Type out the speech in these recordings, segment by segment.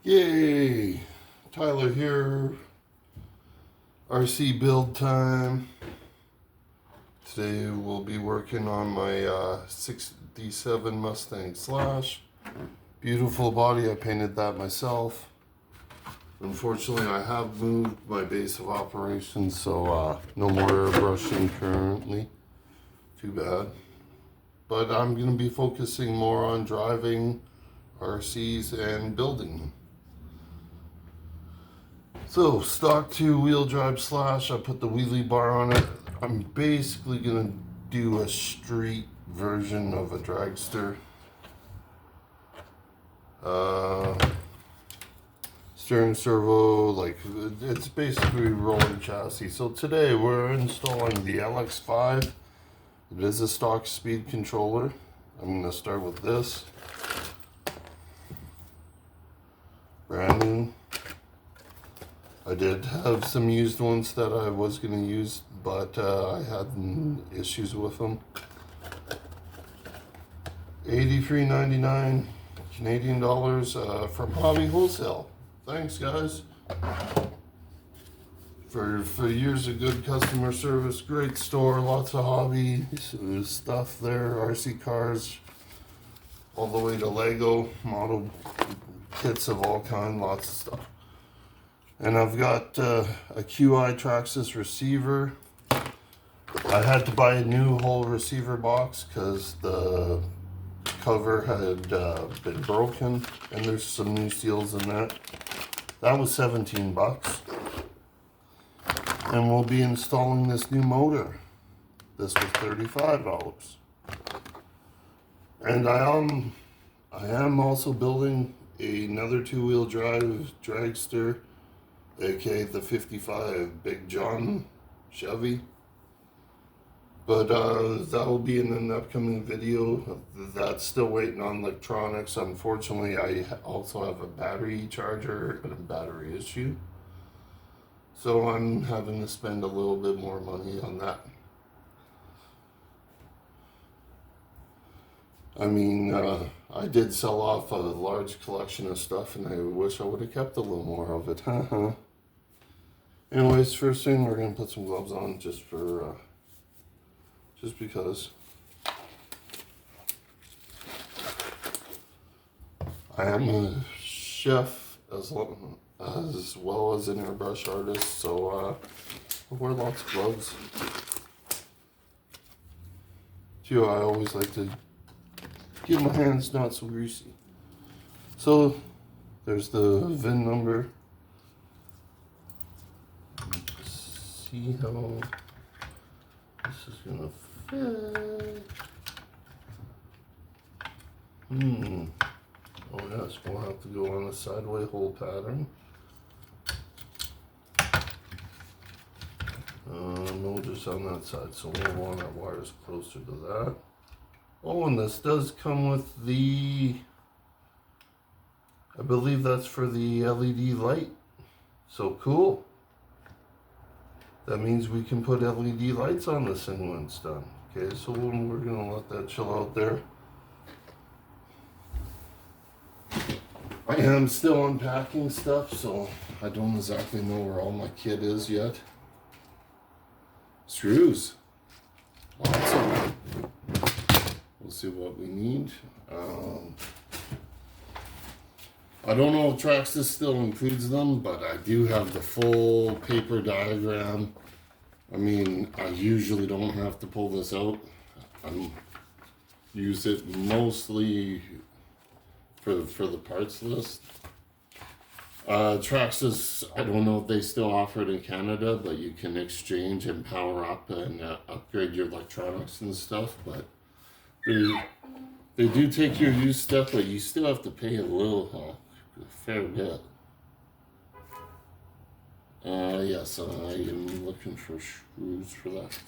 Yay! Tyler here. RC build time. Today we'll be working on my 67 Mustang Slash. Beautiful body, I painted that myself. Unfortunately, I have moved my base of operations, so no more airbrushing currently. Too bad. But I'm going to be focusing more on driving RCs and building them. So, stock 2-wheel drive Slash, I put the wheelie bar on it. I'm basically going to do a street version of a dragster. Steering servo, like, it's basically rolling chassis. So today we're installing the LX5. It is a stock speed controller. I'm going to start with this. Brand new. I did have some used ones that I was going to use, but I had issues with them. $83.99 Canadian dollars from Hobby Wholesale. Thanks, guys. For years of good customer service, great store, lots of hobby stuff there, RC cars, all the way to Lego model kits of all kinds, lots of stuff. And I've got a QI traxxas receiver. I had to buy a new whole receiver box because the cover had been broken, and there's some new seals in that. That was 17 bucks. And we'll be installing this new motor. This was $35. And I am also building another 2-wheel drive dragster, aka the 55 Big John Chevy. But that will be in an upcoming video. That's still waiting on electronics. Unfortunately, I also have a battery charger and a battery issue. So I'm having to spend a little bit more money on that. I mean, I did sell off a large collection of stuff, and I wish I would have kept a little more of it. Anyways, first thing, we're going to put some gloves on just because. I am a chef as well as an airbrush artist, so I wear lots of gloves. Too, I always like to get my hands not so greasy. So, there's the VIN number. Let's see how this is gonna fit. Oh yes, we'll have to go on a sideway hole pattern. No, just on that side, so we'll want our wires closer to that. Oh, and this does come with the, I believe that's for the LED light. So cool. That means we can put LED lights on this thing when it's done. Okay, so we're gonna let that chill out there. I am still unpacking stuff, so I don't exactly know where all my kit is yet. Screws. Lots of them. We'll see what we need. I don't know if traxxas still includes them, but I do have the full paper diagram. I mean, I usually don't have to pull this out. I use it mostly for the parts list. Traxxas, I don't know if they still offer it in Canada, but you can exchange and power up and upgrade your electronics and stuff. But they do take your used stuff, but you still have to pay a fair bit. Yes, I am looking for screws for that.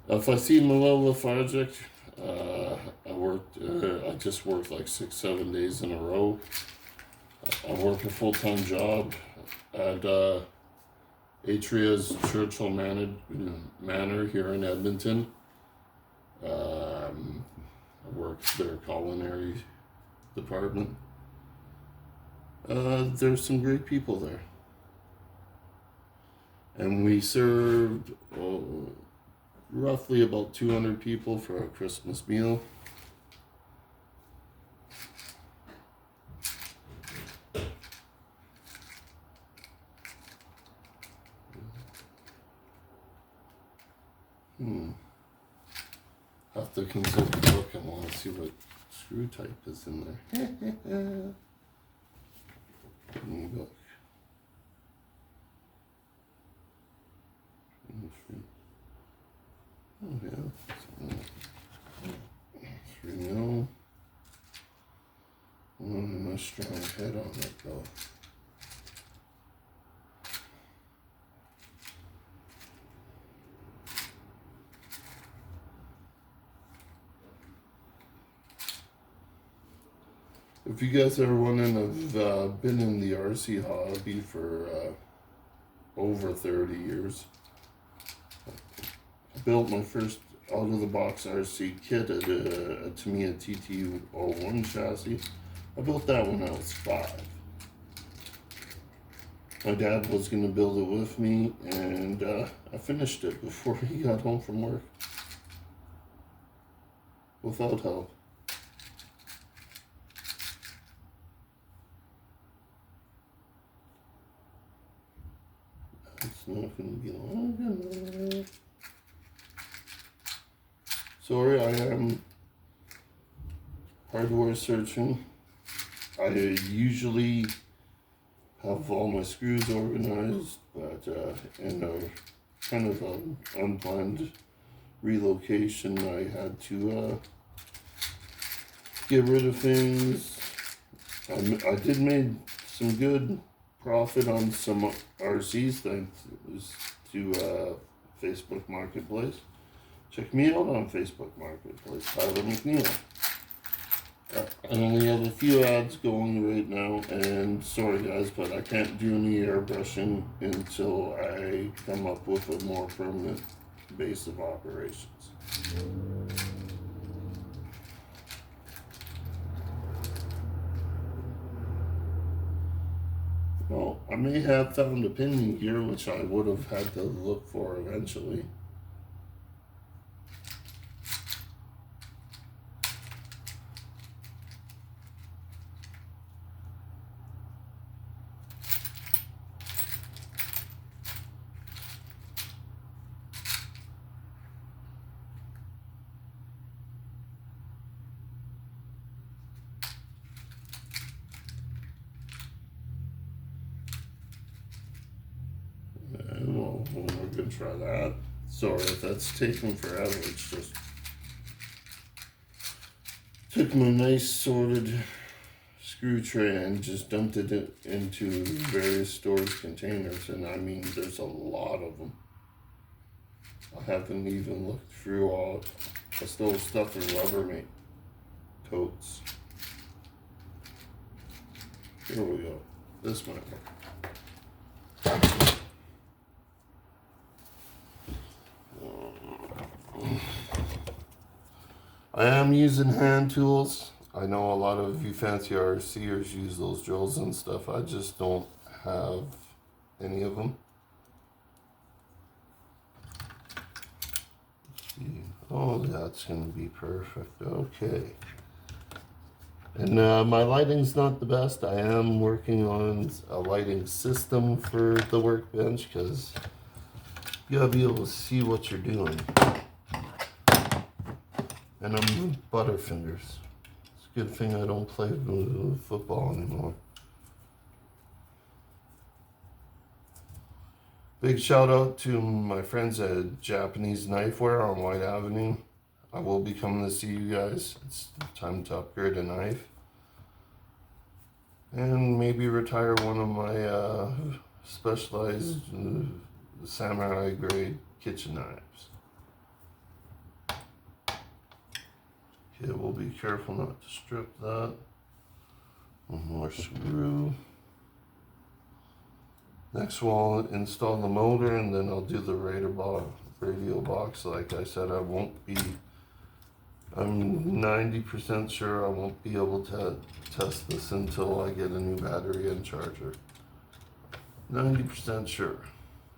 If I seem a little lethargic, I just worked like 6-7 days in a row. I work a full-time job at Atria's Churchill Manor here in Edmonton. I work works their culinary department. There's some great people there. And we served roughly about 200 people for our Christmas meal. Have to consult the book. I want to see what screw type is in there. Book. Oh yeah. 3 mil. A strong head on it though. If you guys ever wondering, I've been in the RC hobby for over 30 years. I built my first out-of-the-box RC kit at a Tamiya TT01 chassis. I built that when I was 5. My dad was going to build it with me, and I finished it before he got home from work. Without help. It's not going to be long enough. Sorry, I am hardware searching. I usually have all my screws organized, but in a kind of an unplanned relocation, I had to get rid of things. I did make some good profit on some RCs thanks to Facebook Marketplace. Check me out on Facebook Marketplace, Tyler McNeil. I only have a few ads going right now, and sorry guys, but I can't do any airbrushing until I come up with a more permanent base of operations. Well, I may have found a pinion gear, which I would have had to look for eventually. Well, we're gonna try that. Sorry if that's taking forever. It's just took my nice sorted screw tray and just dumped it into various storage containers, and I mean there's a lot of them. I haven't even looked through all. I still stuff in Rubbermaid totes. Here we go. This might work. I am using hand tools. I know a lot of you fancy RCers use those drills and stuff. I just don't have any of them. Oh, that's going to be perfect. Okay. And my lighting's not the best. I am working on a lighting system for the workbench because you gotta be able to see what you're doing. And I'm butterfingers. It's a good thing I don't play football anymore. Big shout out to my friends at Japanese Knifeware on White Avenue. I will be coming to see you guys. It's time to upgrade a knife. And maybe retire one of my specialized samurai grade kitchen knives. Okay, we'll be careful not to strip that. One more screw. Next we'll install the motor, and then I'll do the radio box. Like I said, I won't be I'm 90% sure I won't be able to test this until I get a new battery and charger. 90% sure.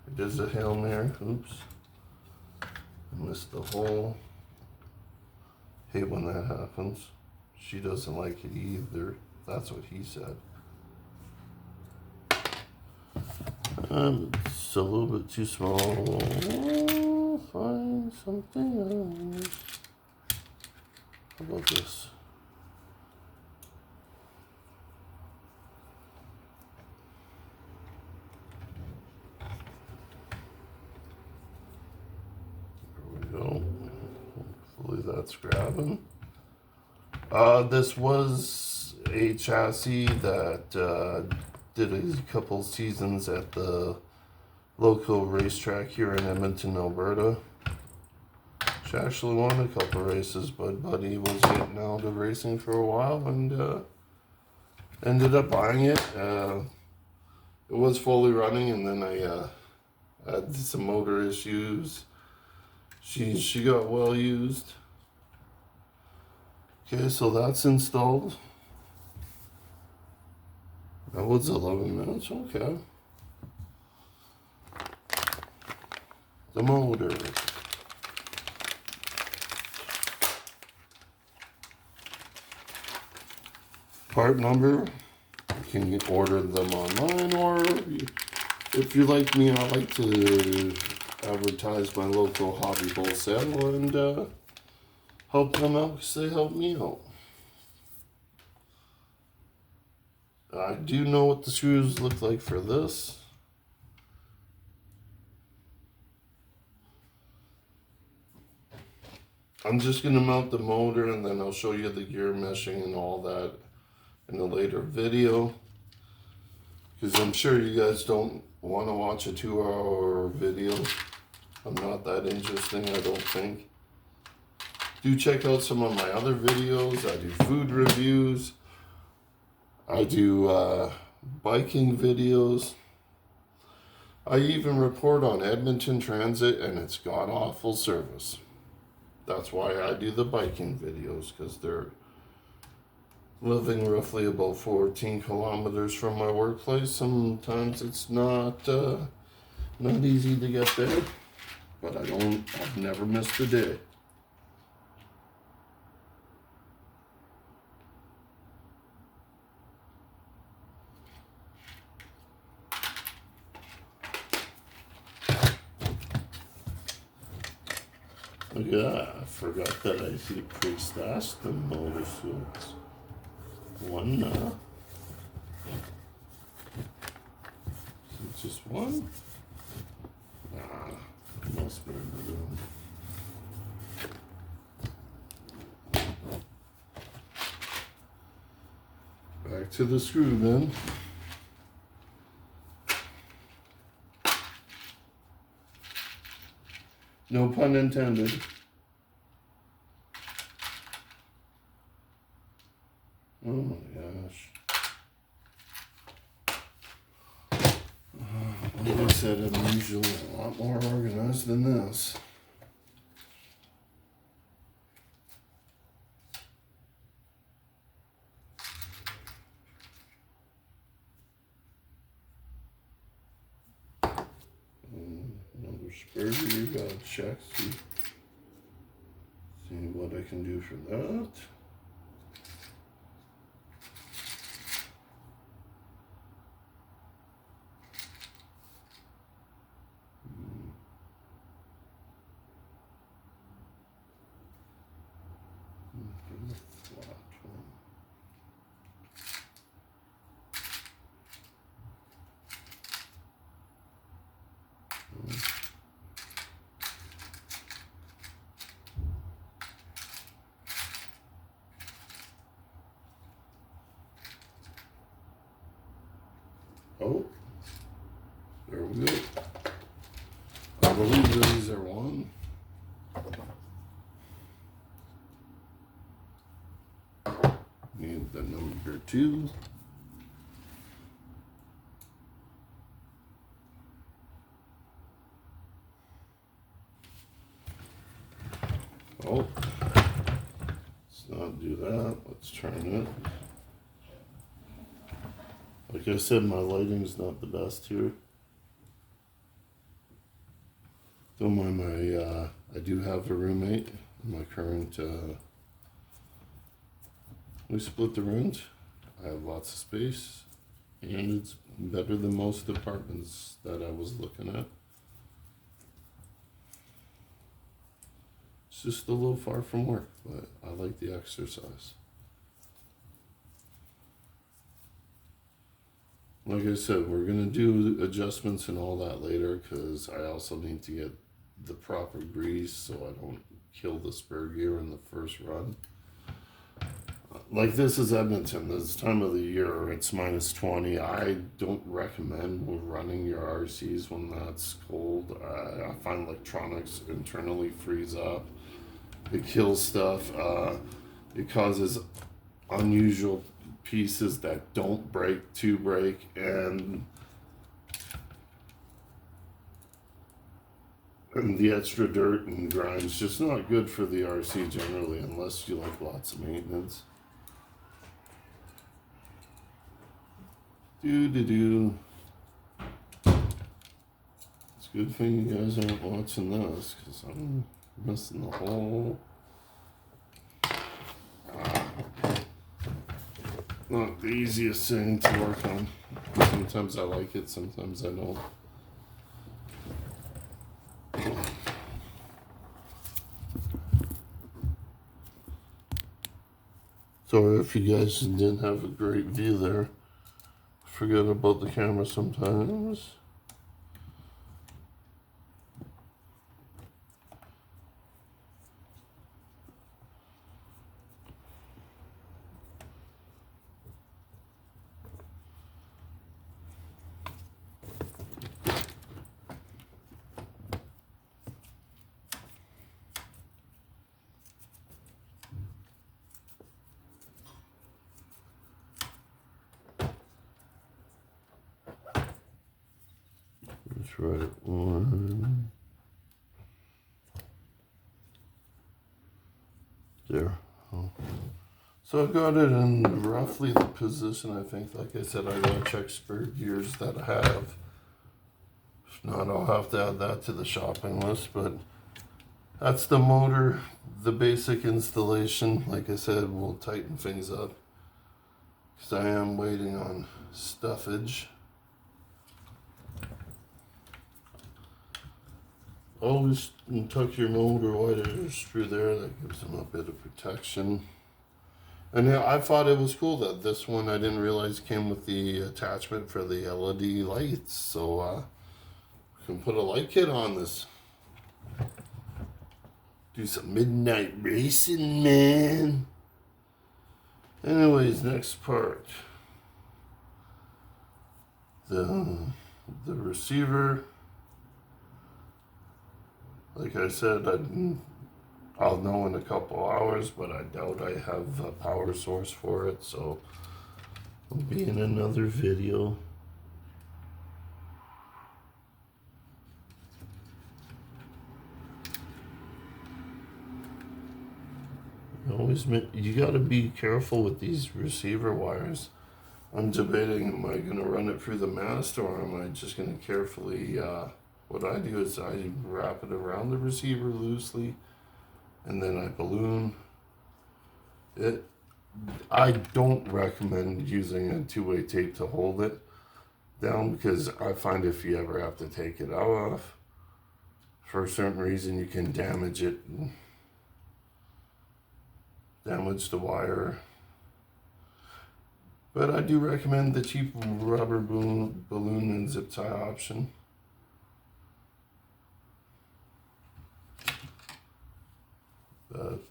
It is a Hail Mary. Oops. I missed the hole. Hate when that happens. She doesn't like it either. That's what he said. It's a little bit too small. Find something else. How about this? There we go. Hopefully that's grabbing. This was a chassis that did a couple seasons at the local racetrack here in Edmonton, Alberta. She actually won a couple races, but Buddy was getting out of racing for a while and ended up buying it. It was fully running, and then I had some motor issues. She got well used. Okay, so that's installed. That was 11 minutes, okay. The motor. Part number, you can order them online, or if you like me, I like to advertise my local hobby wholesale and help them out because they help me out. I do know what the screws look like for this. I'm just going to mount the motor and then I'll show you the gear meshing and all that in a later video, because I'm sure you guys don't want to watch a 2-hour video. I'm not that interesting, I don't think. Do check out some of my other videos. I do food reviews. I do biking videos. I even report on Edmonton Transit and its god-awful service. That's why I do the biking videos, because they're living roughly about 14 kilometers from my workplace. Sometimes it's not easy to get there, but I've never missed a day. Yeah, I forgot that I pre-stashed the motor suits. One, just one? Must be another one. Back to the screw then. No pun intended. Oh my gosh. Like I said, I'm usually a lot more organized than this. Another spare gear, gotta check, see what I can do for that. Oh, there we go. I believe these are one. Need the number 2. Oh, that. Let's turn it. Like I said, my lighting's not the best here. Don't mind my, I do have a roommate. My current, we split the rent. I have lots of space. And it's better than most apartments that I was looking at. It's just a little far from work, but I like the exercise. Like I said, we're gonna do adjustments and all that later because I also need to get the proper grease so I don't kill the spur gear in the first run. Like this is Edmonton, this time of the year, it's minus 20. I don't recommend running your RCs when that's cold. I find electronics internally freeze up. It kills stuff. It causes unusual pieces that don't break to break, and the extra dirt and grime is just not good for the RC generally unless you like lots of maintenance. It's a good thing you guys aren't watching this because I'm missing the whole. Not the easiest thing to work on. Sometimes I like it, sometimes I don't. Sorry if you guys didn't have a great view there. Forget about the camera sometimes. That's right. One. There. Oh. So I got it in roughly the position, I think. Like I said, I gotta check spare gears that I have. If not, I'll have to add that to the shopping list. But that's the motor, the basic installation. Like I said, we'll tighten things up because I am waiting on stuffage. Always tuck your motor wires through there. That gives them a bit of protection. And yeah, I thought it was cool that this one, I didn't realize came with the attachment for the LED lights. So we can put a light kit on this. Do some midnight racing, man. Anyways, next part. The receiver. Like I said, I'll know in a couple hours, but I doubt I have a power source for it, so it'll be in another video. You gotta be careful with these receiver wires. I'm debating, am I gonna run it through the mast or am I just gonna carefully, what I do is I wrap it around the receiver loosely and then I balloon it. I don't recommend using a two-way tape to hold it down because I find if you ever have to take it off for a certain reason, you can damage it, damage the wire. But I do recommend the cheap rubber balloon and zip tie option. But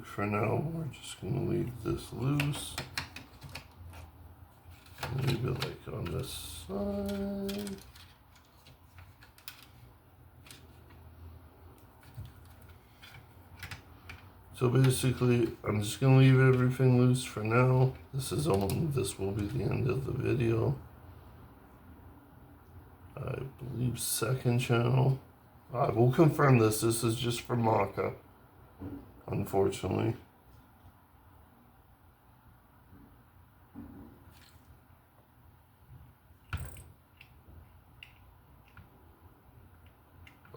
for now, we're just gonna leave this loose. Leave it like on this side. So basically, I'm just gonna leave everything loose for now. This will be the end of the video. I believe second channel. I will confirm this. This is just for mock-up. unfortunately.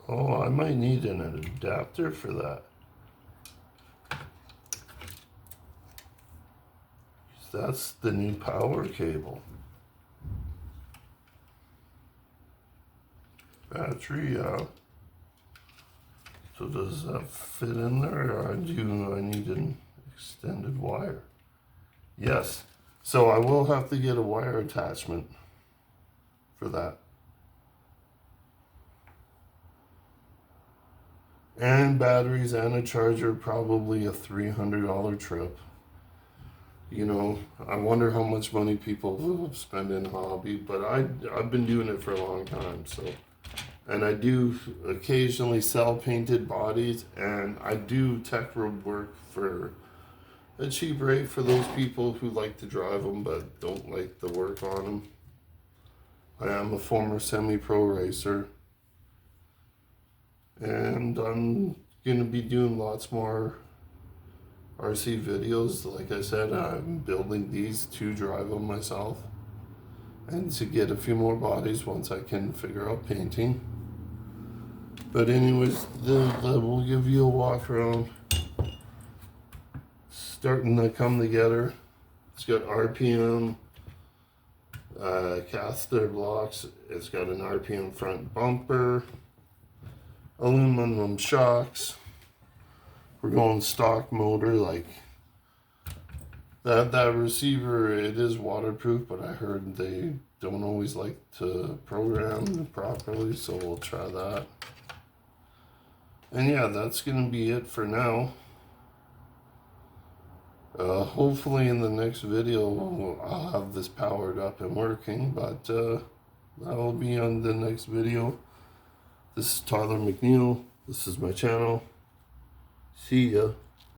Oh, I might need an adapter for that. That's the new power cable. Battery, yeah. So does that fit in there, or do I need an extended wire? Yes. So I will have to get a wire attachment for that. And batteries and a charger, probably a $300 trip. You know, I wonder how much money people spend in hobby, but I've been doing it for a long time, so. And I do occasionally sell painted bodies, and I do tech road work for a cheap rate for those people who like to drive them but don't like the work on them. I am a former semi-pro racer, and I'm gonna be doing lots more RC videos. Like I said, I'm building these to drive them myself and to get a few more bodies once I can figure out painting. But anyways, we'll give you a walk around. Starting to come together. It's got RPM caster blocks. It's got an RPM front bumper, aluminum shocks. We're going stock motor. Like that receiver, it is waterproof, but I heard they don't always like to program properly, so we'll try that. And yeah, that's gonna be it for now. Hopefully in the next video I'll have this powered up and working, but that will be on the next video. This is Tyler McNeil. This is my channel. See ya.